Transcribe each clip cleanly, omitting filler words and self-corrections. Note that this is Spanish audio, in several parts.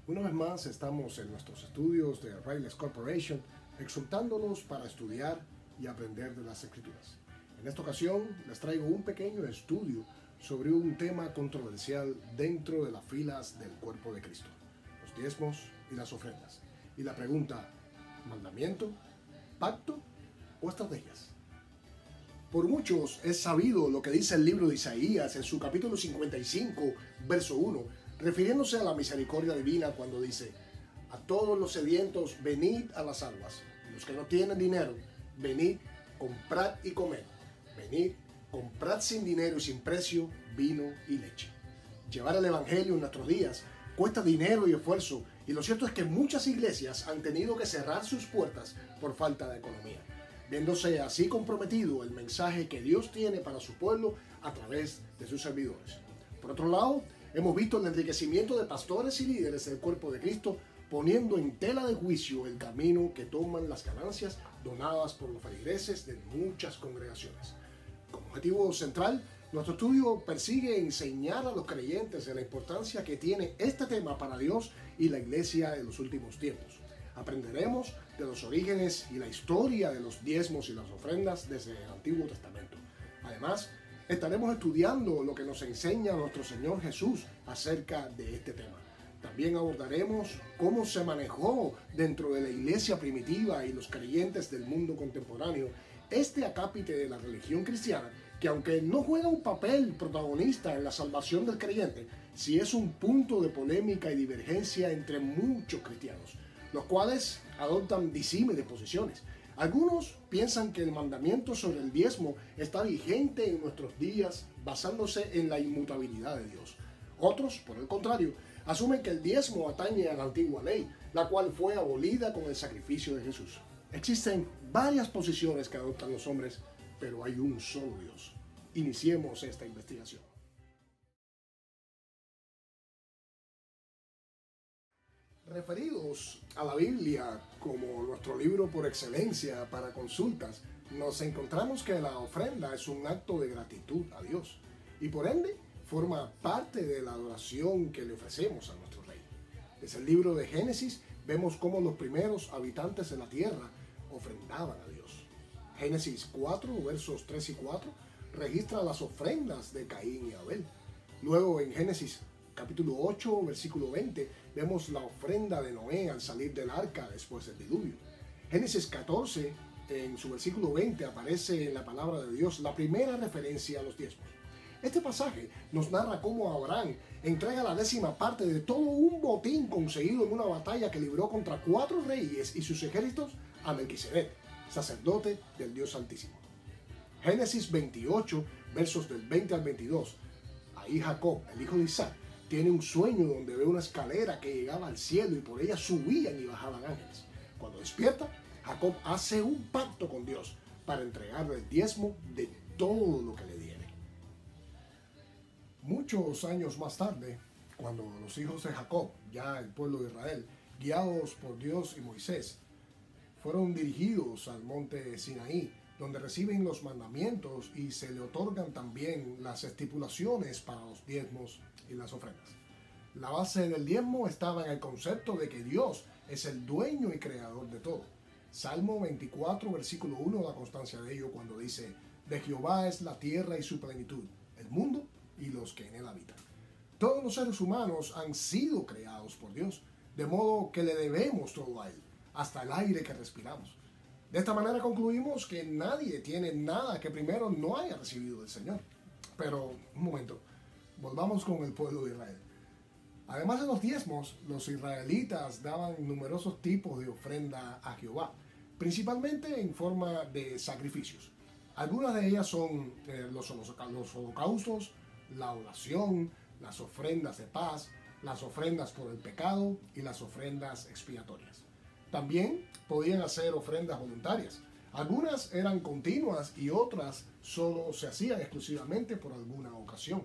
Una vez más estamos en nuestros estudios de Rails Corporation, exhortándolos para estudiar y aprender de las Escrituras. En esta ocasión les traigo un pequeño estudio sobre un tema controversial dentro de las filas del cuerpo de Cristo, los diezmos y las ofrendas. Y la pregunta, ¿mandamiento, pacto o estrategias? Por muchos es sabido lo que dice el libro de Isaías en su capítulo 55, verso 1, refiriéndose a la misericordia divina cuando dice: a todos los sedientos, venid a las aguas. Los que no tienen dinero, venid, comprad y comed. Venid, comprad sin dinero y sin precio vino y leche. Llevar el evangelio en nuestros días cuesta dinero y esfuerzo, y lo cierto es que muchas iglesias han tenido que cerrar sus puertas por falta de economía, viéndose así comprometido el mensaje que Dios tiene para su pueblo a través de sus servidores. Por otro lado, hemos visto el enriquecimiento de pastores y líderes del cuerpo de Cristo, poniendo en tela de juicio el camino que toman las ganancias donadas por los feligreses de muchas congregaciones. Como objetivo central, nuestro estudio persigue enseñar a los creyentes de la importancia que tiene este tema para Dios y la iglesia en los últimos tiempos. Aprenderemos de los orígenes y la historia de los diezmos y las ofrendas desde el Antiguo Testamento. Además, estaremos estudiando lo que nos enseña nuestro Señor Jesús acerca de este tema. También abordaremos cómo se manejó dentro de la iglesia primitiva y los creyentes del mundo contemporáneo este acápite de la religión cristiana, que aunque no juega un papel protagonista en la salvación del creyente, sí es un punto de polémica y divergencia entre muchos cristianos, los cuales adoptan disímiles posiciones. Algunos piensan que el mandamiento sobre el diezmo está vigente en nuestros días basándose en la inmutabilidad de Dios. Otros, por el contrario, asumen que el diezmo atañe a la antigua ley, la cual fue abolida con el sacrificio de Jesús. Existen varias posiciones que adoptan los hombres, pero hay un solo Dios. Iniciemos esta investigación. Referidos a la Biblia como nuestro libro por excelencia para consultas, nos encontramos que la ofrenda es un acto de gratitud a Dios y por ende forma parte de la adoración que le ofrecemos a nuestro Rey. Desde el libro de Génesis vemos cómo los primeros habitantes de la tierra ofrendaban a Dios. Génesis 4, versos 3 y 4 registra las ofrendas de Caín y Abel. Luego en Génesis capítulo 8, versículo 20, vemos la ofrenda de Noé al salir del arca después del diluvio. Génesis 14, en su versículo 20, aparece en la palabra de Dios la primera referencia a los diezmos. Este pasaje nos narra cómo Abraham entrega la 10ª parte de todo un botín conseguido en una batalla que libró contra 4 reyes y sus ejércitos a Melquisedec, sacerdote del Dios Altísimo. Génesis 28, versos del 20 al 22. Ahí Jacob, el hijo de Isaac, tiene un sueño donde ve una escalera que llegaba al cielo y por ella subían y bajaban ángeles. Cuando despierta, Jacob hace un pacto con Dios para entregarle el diezmo de todo lo que le diere. Muchos años más tarde, cuando los hijos de Jacob, ya el pueblo de Israel, guiados por Dios y Moisés, fueron dirigidos al monte Sinaí, donde reciben los mandamientos y se le otorgan también las estipulaciones para los diezmos y las ofrendas. La base del diezmo estaba en el concepto de que Dios es el dueño y creador de todo. Salmo 24, versículo 1 da constancia de ello cuando dice: de Jehová es la tierra y su plenitud, el mundo y los que en él habitan. Todos los seres humanos han sido creados por Dios, de modo que le debemos todo a él, hasta el aire que respiramos. De esta manera concluimos que nadie tiene nada que primero no haya recibido del Señor. Pero, un momento, volvamos con el pueblo de Israel. Además de los diezmos, los israelitas daban numerosos tipos de ofrenda a Jehová, principalmente en forma de sacrificios. Algunas de ellas son los holocaustos, la oración, las ofrendas de paz, las ofrendas por el pecado y las ofrendas expiatorias. También podían hacer ofrendas voluntarias. Algunas eran continuas y otras solo se hacían exclusivamente por alguna ocasión.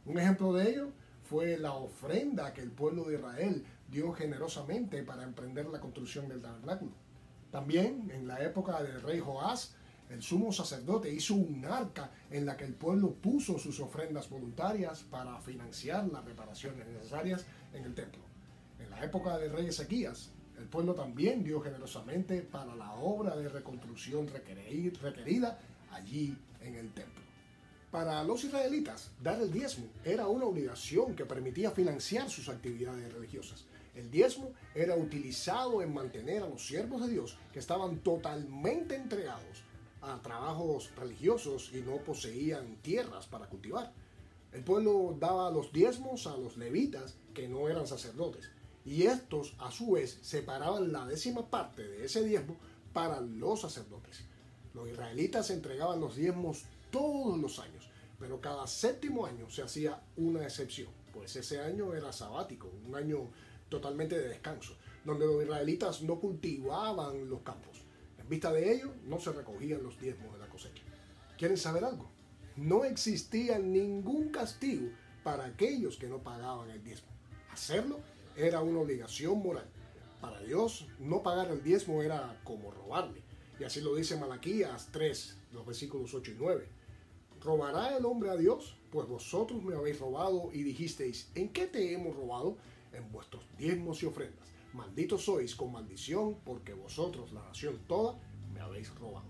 Un ejemplo de ello fue la ofrenda que el pueblo de Israel dio generosamente para emprender la construcción del tabernáculo. También en la época del rey Joás, el sumo sacerdote hizo un arca en la que el pueblo puso sus ofrendas voluntarias para financiar las reparaciones necesarias en el templo. En la época del rey Ezequías, el pueblo también dio generosamente para la obra de reconstrucción requerida allí en el templo. Para los israelitas, dar el diezmo era una obligación que permitía financiar sus actividades religiosas. El diezmo era utilizado en mantener a los siervos de Dios que estaban totalmente entregados a trabajos religiosos y no poseían tierras para cultivar. El pueblo daba los diezmos a los levitas que no eran sacerdotes, y estos a su vez separaban la 10ª parte de ese diezmo para los sacerdotes. Los israelitas entregaban los diezmos todos los años, pero cada 7º año se hacía una excepción, pues ese año era sabático, un año totalmente de descanso, donde los israelitas no cultivaban los campos. En vista de ello, no se recogían los diezmos de la cosecha. ¿Quieren saber algo? No existía ningún castigo para aquellos que no pagaban el diezmo. Hacerlo era una obligación moral. Para Dios, no pagar el diezmo era como robarle. Y así lo dice Malaquías 3, los versículos 8 y 9. ¿Robará el hombre a Dios? Pues vosotros me habéis robado y dijisteis, ¿en qué te hemos robado? En vuestros diezmos y ofrendas. Malditos sois con maldición, porque vosotros, la nación toda, me habéis robado.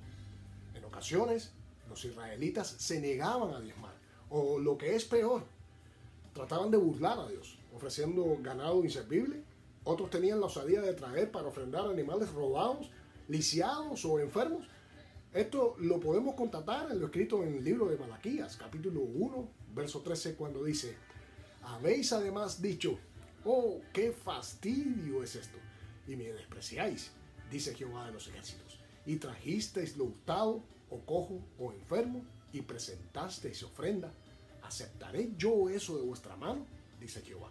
En ocasiones, los israelitas se negaban a diezmar, o lo que es peor, trataban de burlar a Dios, ofreciendo ganado inservible. Otros tenían la osadía de traer para ofrendar animales robados, lisiados o enfermos. Esto lo podemos constatar en lo escrito en el libro de Malaquías, capítulo 1, verso 13, cuando dice: habéis además dicho, oh, qué fastidio es esto, y me despreciáis, dice Jehová de los ejércitos, y trajisteis lo hurtado, o cojo, o enfermo, y presentasteis ofrenda. ¿Aceptaré yo eso de vuestra mano? Dice Jehová.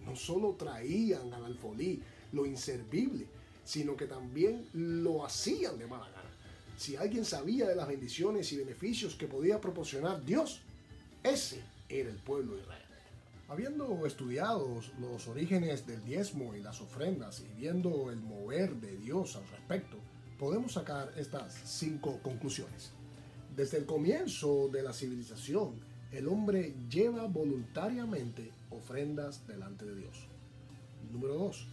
No solo traían al alfolí lo inservible, sino que también lo hacían de mala gana. Si alguien sabía de las bendiciones y beneficios que podía proporcionar Dios, ese era el pueblo de Israel. Habiendo estudiado los orígenes del diezmo y las ofrendas y viendo el mover de Dios al respecto, podemos sacar estas 5 conclusiones. Desde el comienzo de la civilización, el hombre lleva voluntariamente ofrendas delante de Dios. Número 2.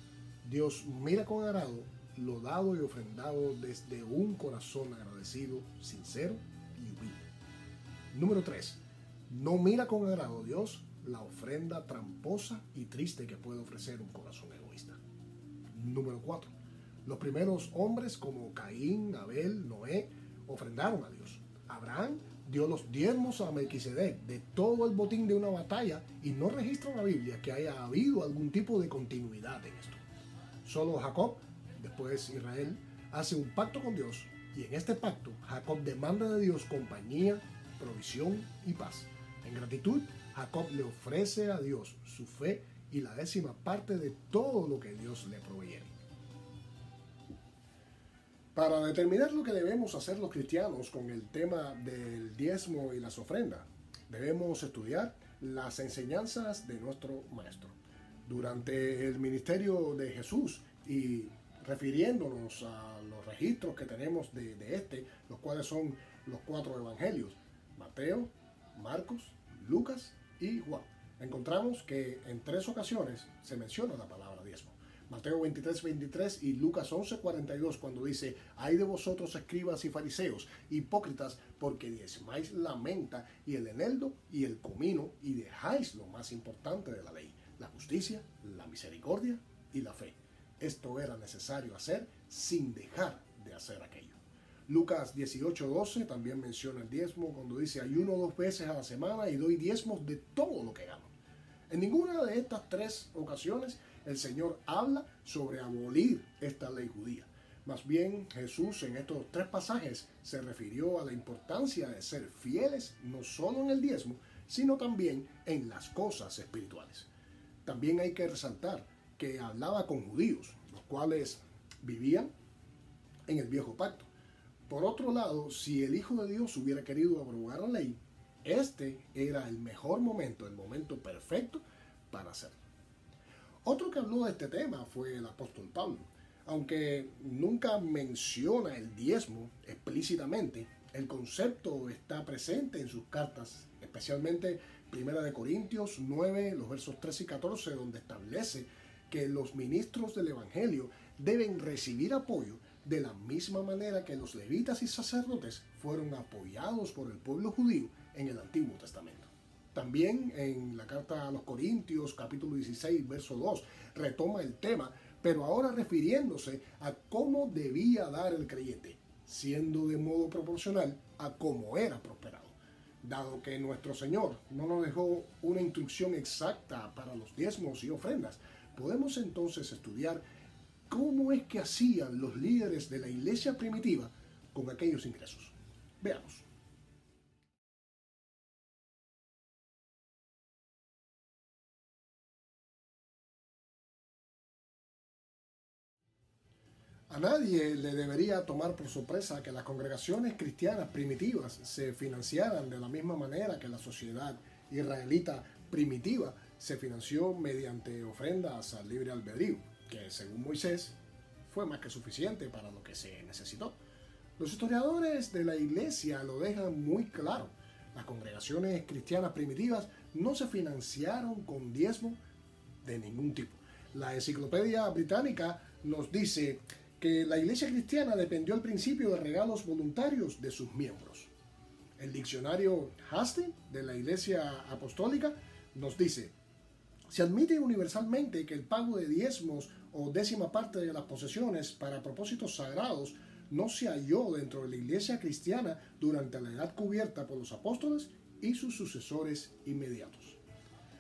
Dios mira con agrado lo dado y ofrendado desde un corazón agradecido, sincero y humilde. Número 3. No mira con agrado Dios la ofrenda tramposa y triste que puede ofrecer un corazón egoísta. Número 4. Los primeros hombres como Caín, Abel, Noé, ofrendaron a Dios. Abraham dio los diezmos a Melquisedec de todo el botín de una batalla y no registra en la Biblia que haya habido algún tipo de continuidad en esto. Solo Jacob, después Israel, hace un pacto con Dios y en este pacto Jacob demanda de Dios compañía, provisión y paz. En gratitud, Jacob le ofrece a Dios su fe y la 10ª parte de todo lo que Dios le proveyere. Para determinar lo que debemos hacer los cristianos con el tema del diezmo y las ofrendas, debemos estudiar las enseñanzas de nuestro Maestro. Durante el ministerio de Jesús y refiriéndonos a los registros que tenemos de los cuales son los 4 evangelios, Mateo, Marcos, Lucas y Juan, encontramos que en 3 ocasiones se menciona la palabra diezmo. Mateo 23:23 y Lucas 11:42, cuando dice: ay de vosotros, escribas y fariseos, hipócritas, porque diezmáis la menta y el eneldo y el comino, y dejáis lo más importante de la ley, la justicia, la misericordia y la fe. Esto era necesario hacer sin dejar de hacer aquello. Lucas 18:12 también menciona el diezmo cuando dice: ayuno 2 veces a la semana y doy diezmos de todo lo que gano. En ninguna de estas 3 ocasiones el Señor habla sobre abolir esta ley judía. Más bien, Jesús en estos 3 pasajes se refirió a la importancia de ser fieles no solo en el diezmo, sino también en las cosas espirituales. También hay que resaltar que hablaba con judíos, los cuales vivían en el viejo pacto. Por otro lado, si el Hijo de Dios hubiera querido abrogar la ley, este era el mejor momento, el momento perfecto para hacerlo. Otro que habló de este tema fue el apóstol Pablo. Aunque nunca menciona el diezmo explícitamente, el concepto está presente en sus cartas, especialmente 1 Corintios 9, los versos 13 y 14, donde establece que los ministros del Evangelio deben recibir apoyo de la misma manera que los levitas y sacerdotes fueron apoyados por el pueblo judío en el Antiguo Testamento. También en la carta a los Corintios, capítulo 16, verso 2, retoma el tema, pero ahora refiriéndose a cómo debía dar el creyente, siendo de modo proporcional a cómo era prosperado. Dado que nuestro Señor no nos dejó una instrucción exacta para los diezmos y ofrendas, podemos entonces estudiar cómo es que hacían los líderes de la iglesia primitiva con aquellos ingresos. Veamos. A nadie le debería tomar por sorpresa que las congregaciones cristianas primitivas se financiaran de la misma manera que la sociedad israelita primitiva se financió mediante ofrendas al libre albedrío, que según Moisés fue más que suficiente para lo que se necesitó. Los historiadores de la iglesia lo dejan muy claro. Las congregaciones cristianas primitivas no se financiaron con diezmo de ningún tipo. La Enciclopedia Británica nos dice que la iglesia cristiana dependió al principio de regalos voluntarios de sus miembros. El diccionario Hasting de la Iglesia Apostólica nos dice: se admite universalmente que el pago de diezmos o décima parte de las posesiones para propósitos sagrados no se halló dentro de la iglesia cristiana durante la edad cubierta por los apóstoles y sus sucesores inmediatos.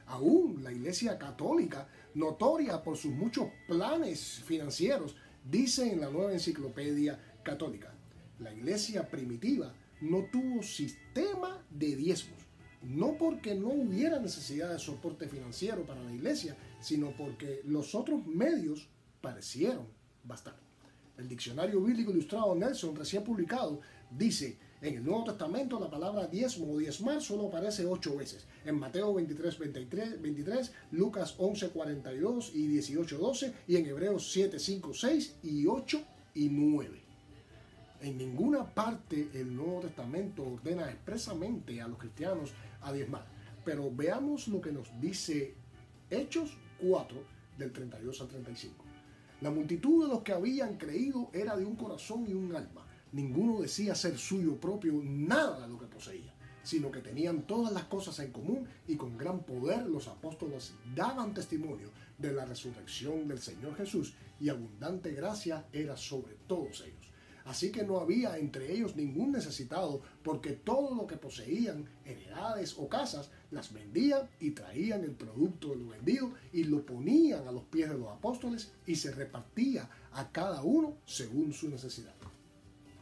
Aún la iglesia católica, notoria por sus muchos planes financieros, dice en la Nueva Enciclopedia Católica: la iglesia primitiva no tuvo sistema de diezmos, no porque no hubiera necesidad de soporte financiero para la iglesia, sino porque los otros medios parecieron bastar. El Diccionario Bíblico Ilustrado Nelson, recién publicado, dice: en el Nuevo Testamento la palabra diezmo o diezmar solo aparece 8 veces. En Mateo 23, 23, Lucas 11, 42 y 18, 12, y en Hebreos 7, 5, 6 y 8 y 9. En ninguna parte el Nuevo Testamento ordena expresamente a los cristianos a diezmar. Pero veamos lo que nos dice Hechos 4, del 32 al 35. La multitud de los que habían creído era de un corazón y un alma. Ninguno decía ser suyo propio nada de lo que poseía, sino que tenían todas las cosas en común, y con gran poder los apóstoles daban testimonio de la resurrección del Señor Jesús, y abundante gracia era sobre todos ellos. Así que no había entre ellos ningún necesitado, porque todo lo que poseían, heredades o casas, las vendían y traían el producto de lo vendido y lo ponían a los pies de los apóstoles, y se repartía a cada uno según su necesidad.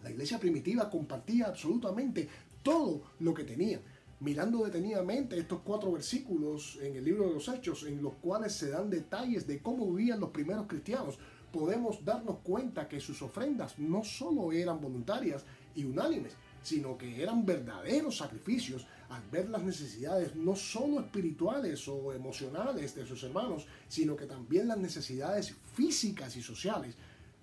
La iglesia primitiva compartía absolutamente todo lo que tenía. Mirando detenidamente estos 4 versículos en el libro de los Hechos, en los cuales se dan detalles de cómo vivían los primeros cristianos, podemos darnos cuenta que sus ofrendas no solo eran voluntarias y unánimes, sino que eran verdaderos sacrificios al ver las necesidades no solo espirituales o emocionales de sus hermanos, sino que también las necesidades físicas y sociales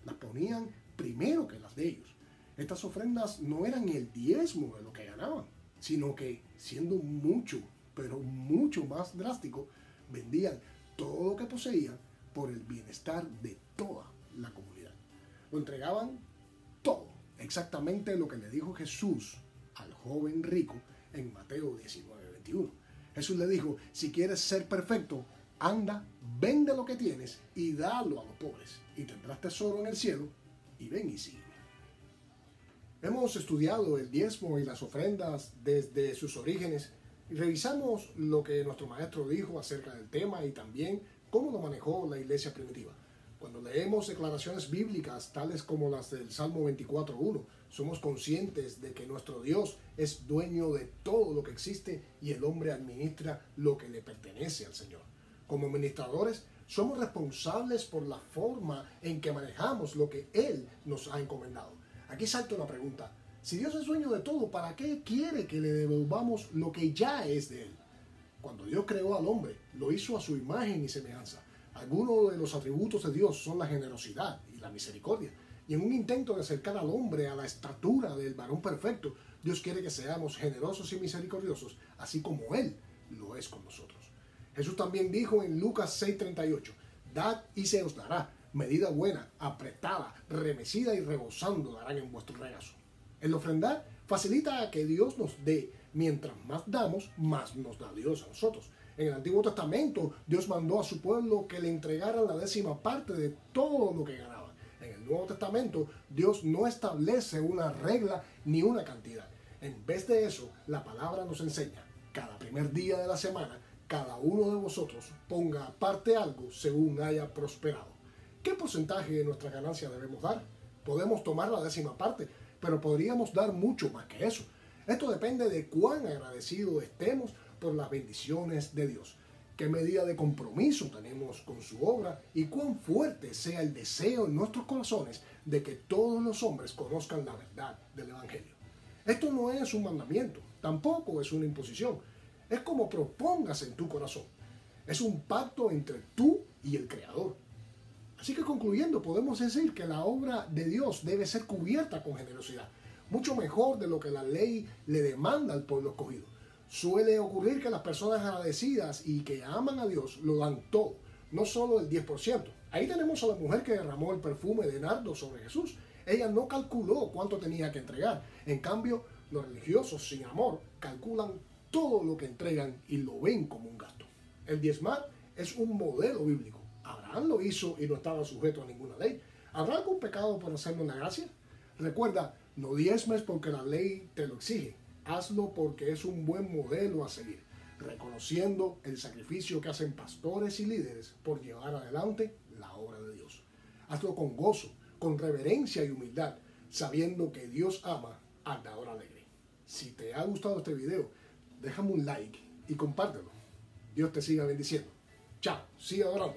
las ponían primero que las de ellos. Estas ofrendas no eran el diezmo de lo que ganaban, sino que, siendo mucho, pero mucho más drástico, vendían todo lo que poseían por el bienestar de toda la comunidad. Lo entregaban todo, exactamente lo que le dijo Jesús al joven rico en Mateo 19, 21. Jesús le dijo: si quieres ser perfecto, anda, vende lo que tienes y dalo a los pobres, y tendrás tesoro en el cielo, y ven y sígueme. Hemos estudiado el diezmo y las ofrendas desde sus orígenes, y revisamos lo que nuestro maestro dijo acerca del tema y también cómo lo manejó la iglesia primitiva. Cuando leemos declaraciones bíblicas tales como las del Salmo 24:1, somos conscientes de que nuestro Dios es dueño de todo lo que existe y el hombre administra lo que le pertenece al Señor. Como administradores, somos responsables por la forma en que manejamos lo que Él nos ha encomendado. Aquí salta una pregunta: si Dios es dueño de todo, ¿para qué quiere que le devolvamos lo que ya es de Él? Cuando Dios creó al hombre, lo hizo a su imagen y semejanza. Algunos de los atributos de Dios son la generosidad y la misericordia. Y en un intento de acercar al hombre a la estatura del varón perfecto, Dios quiere que seamos generosos y misericordiosos, así como Él lo es con nosotros. Jesús también dijo en Lucas 6:38: Dad y se os dará. Medida buena, apretada, remecida y rebosando darán en vuestro regazo. El ofrendar facilita a que Dios nos dé. Mientras más damos, más nos da Dios a nosotros. En el Antiguo Testamento, Dios mandó a su pueblo que le entregaran la 10ª parte de todo lo que ganaban. En el Nuevo Testamento, Dios no establece una regla ni una cantidad. En vez de eso, la palabra nos enseña: cada primer día de la semana, cada uno de vosotros ponga aparte algo según haya prosperado. ¿Qué porcentaje de nuestra ganancia debemos dar? Podemos tomar la 10ª parte, pero podríamos dar mucho más que eso. Esto depende de cuán agradecidos estemos por las bendiciones de Dios, qué medida de compromiso tenemos con su obra y cuán fuerte sea el deseo en nuestros corazones de que todos los hombres conozcan la verdad del Evangelio. Esto no es un mandamiento, tampoco es una imposición. Es como propongas en tu corazón. Es un pacto entre tú y el Creador. Así que concluyendo, podemos decir que la obra de Dios debe ser cubierta con generosidad, mucho mejor de lo que la ley le demanda al pueblo escogido. Suele ocurrir que las personas agradecidas y que aman a Dios lo dan todo, no solo el 10%. Ahí tenemos a la mujer que derramó el perfume de nardo sobre Jesús. Ella no calculó cuánto tenía que entregar. En cambio, los religiosos sin amor calculan todo lo que entregan y lo ven como un gasto. El diezmar es un modelo bíblico. Abraham lo hizo y no estaba sujeto a ninguna ley. ¿Habrá algún pecado por hacerlo en la gracia? Recuerda, no diezmes porque la ley te lo exige. Hazlo porque es un buen modelo a seguir, reconociendo el sacrificio que hacen pastores y líderes por llevar adelante la obra de Dios. Hazlo con gozo, con reverencia y humildad, sabiendo que Dios ama al dador alegre. Si te ha gustado este video, déjame un like y compártelo. Dios te siga bendiciendo. Chao, sigue adorando.